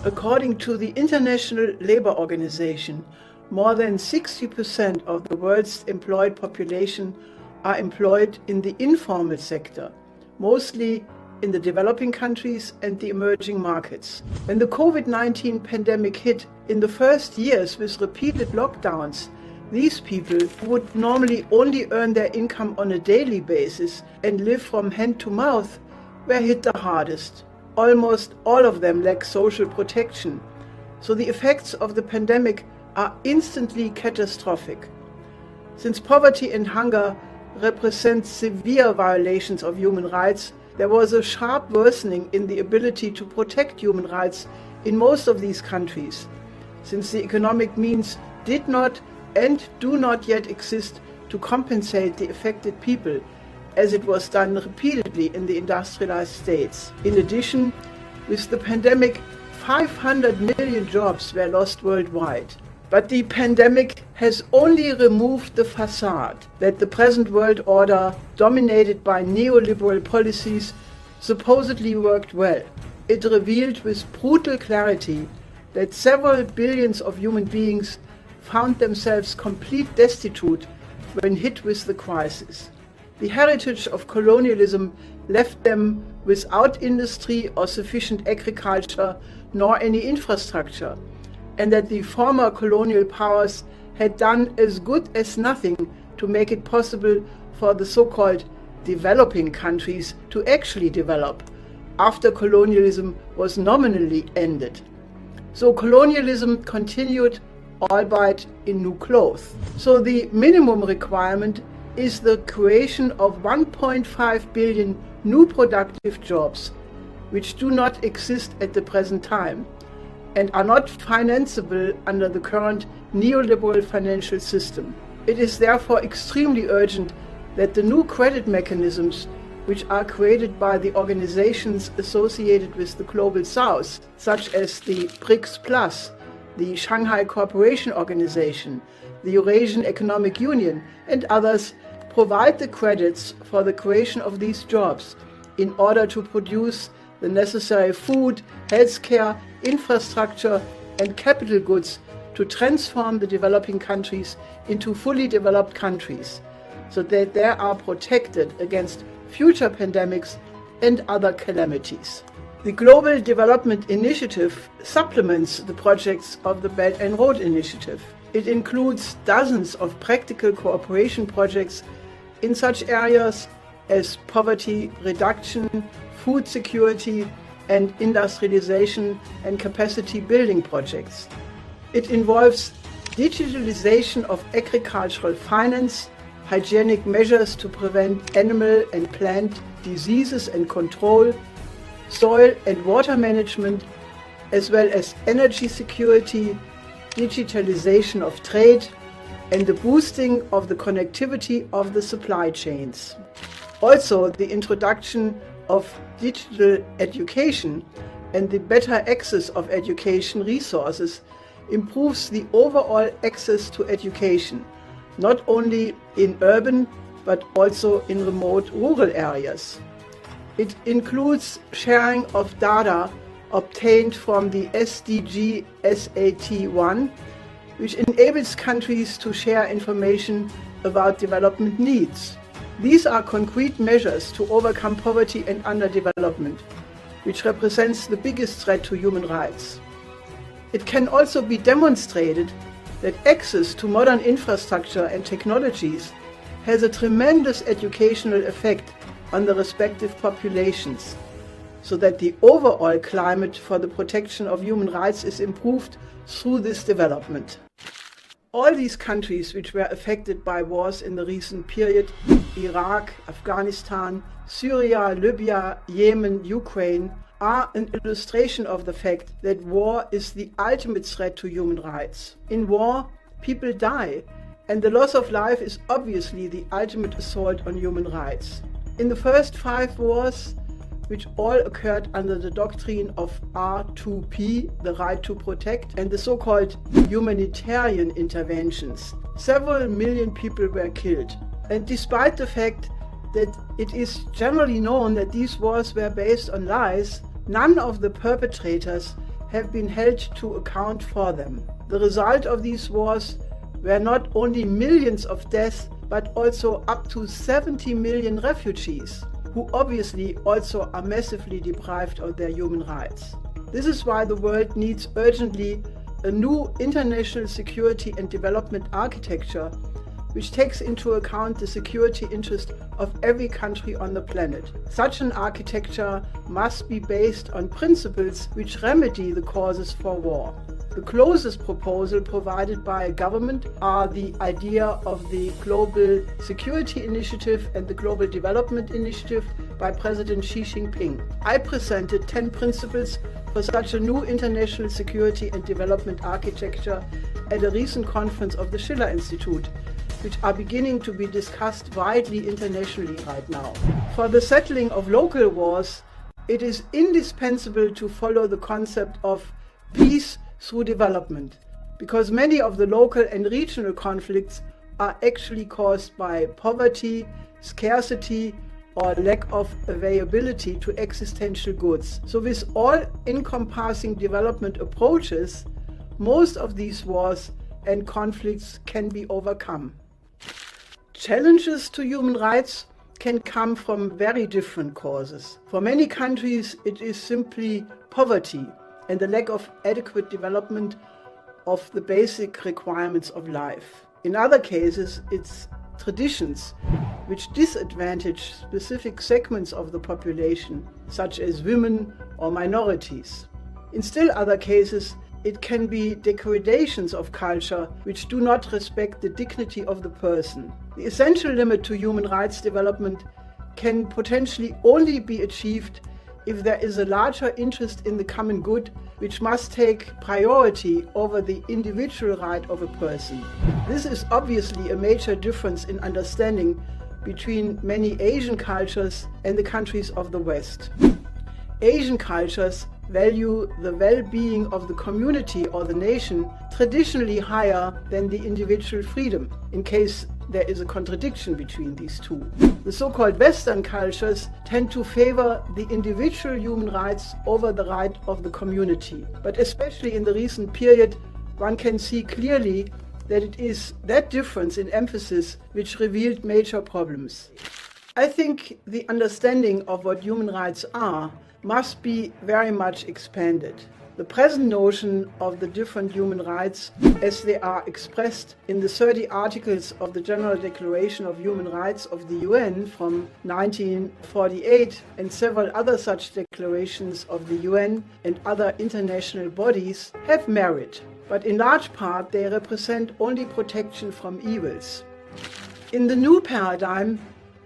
According to the International Labour Organization, more than 60% of the world's employed population are employed in the informal sector, mostly in the developing countries and the emerging markets. When the COVID-19 pandemic hit in the first years with repeated lockdowns, these people who would normally only earn their income on a daily basis and live from hand to mouth were hit the hardest. Almost all of them lack social protection, so the effects of the pandemic are instantly catastrophic. Since poverty and hunger represent severe violations of human rights, there was a sharp worsening in the ability to protect human rights in most of these countries, since the economic means did not and do not yet exist to compensate the affected people, as it was done repeatedly in the industrialized states. In addition, with the pandemic, 500 million jobs were lost worldwide. But the pandemic has only removed the facade that the present world order, dominated by neoliberal policies, supposedly worked well. It revealed with brutal clarity that several billions of human beings found themselves completely destitute when hit with the crisis. The heritage of colonialism left them without industry or sufficient agriculture nor any infrastructure, and that the former colonial powers had done as good as nothing to make it possible for the so-called developing countries to actually develop after colonialism was nominally ended. So colonialism continued, albeit in new clothes. So the minimum requirement is the creation of 1.5 billion new productive jobs, which do not exist at the present time and are not financeable under the current neoliberal financial system. It is therefore extremely urgent that the new credit mechanisms, which are created by the organizations associated with the Global South, such as the BRICS Plus, the Shanghai Cooperation Organization, the Eurasian Economic Union, and others, provide the credits for the creation of these jobs in order to produce the necessary food, healthcare, infrastructure, and capital goods to transform the developing countries into fully developed countries, so that they are protected against future pandemics and other calamities. The Global Development Initiative supplements the projects of the Belt and Road Initiative. It includes dozens of practical cooperation projects in such areas as poverty reduction, food security, and industrialization and capacity building projects. It involves digitalization of agricultural finance, hygienic measures to prevent animal and plant diseases and control, soil and water management, as well as energy security, digitalization of trade, and the boosting of the connectivity of the supply chains. Also, the introduction of digital education and the better access of education resources improves the overall access to education, not only in urban but also in remote rural areas. It includes sharing of data obtained from the SDG SAT1, which enables countries to share information about development needs. These are concrete measures to overcome poverty and underdevelopment, which represents the biggest threat to human rights. It can also be demonstrated that access to modern infrastructure and technologies has a tremendous educational effect on the respective populations, so that the overall climate for the protection of human rights is improved through this development. All these countries which were affected by wars in the recent period, Iraq, Afghanistan, Syria, Libya, Yemen, Ukraine, are an illustration of the fact that war is the ultimate threat to human rights. In war, people die, and the loss of life is obviously the ultimate assault on human rights. In the first 5 wars, which all occurred under the doctrine of R2P, the right to protect, and the so-called humanitarian interventions, several million people were killed. And despite the fact that it is generally known that these wars were based on lies, none of the perpetrators have been held to account for them. The result of these wars were not only millions of deaths, but also up to 70 million refugees, who obviously also are massively deprived of their human rights. This is why the world needs urgently a new international security and development architecture which takes into account the security interest of every country on the planet. Such an architecture must be based on principles which remedy the causes for war. The closest proposal provided by a government are the idea of the Global Security Initiative and the Global Development Initiative by President Xi Jinping. I presented 10 principles for such a new international security and development architecture at a recent conference of the Schiller Institute, which are beginning to be discussed widely internationally right now. For the settling of local wars, it is indispensable to follow the concept of peace through development, because many of the local and regional conflicts are actually caused by poverty, scarcity, or lack of availability to existential goods. So with all encompassing development approaches, most of these wars and conflicts can be overcome. Challenges to human rights can come from very different causes. For many countries, it is simply poverty and the lack of adequate development of the basic requirements of life. In other cases, it's traditions which disadvantage specific segments of the population, such as women or minorities. In still other cases, it can be degradations of culture which do not respect the dignity of the person. The essential limit to human rights development can potentially only be achieved if there is a larger interest in the common good, which must take priority over the individual right of a person. This is obviously a major difference in understanding between many Asian cultures and the countries of the West. Asian cultures value the well-being of the community or the nation traditionally higher than the individual freedom, in case there is a contradiction between these two. The so-called Western cultures tend to favor the individual human rights over the right of the community. But especially in the recent period, one can see clearly that it is that difference in emphasis which revealed major problems. I think the understanding of what human rights are must be very much expanded. The present notion of the different human rights, as they are expressed in the 30 articles of the General Declaration of Human Rights of the UN from 1948 and several other such declarations of the UN and other international bodies, have merit, but in large part they represent only protection from evils. In the new paradigm,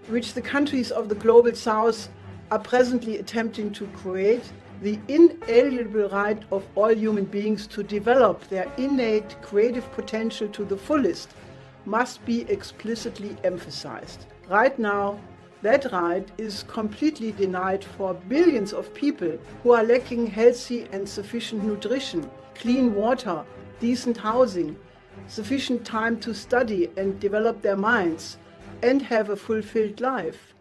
which the countries of the Global South are presently attempting to create, the inalienable right of all human beings to develop their innate creative potential to the fullest must be explicitly emphasized. Right now, that right is completely denied for billions of people who are lacking healthy and sufficient nutrition, clean water, decent housing, sufficient time to study and develop their minds, and have a fulfilled life.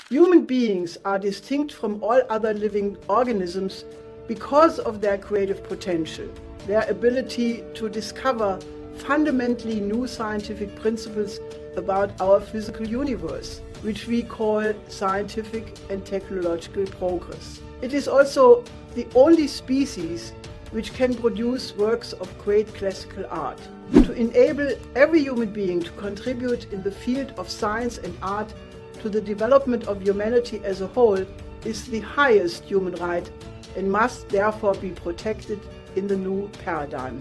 Human beings are distinct from all other living organisms because of their creative potential, their ability to discover fundamentally new scientific principles about our physical universe, which we call scientific and technological progress. It is also the only species which can produce works of great classical art. To enable every human being to contribute in the field of science and art to the development of humanity as a whole is the highest human right and must therefore be protected in the new paradigm.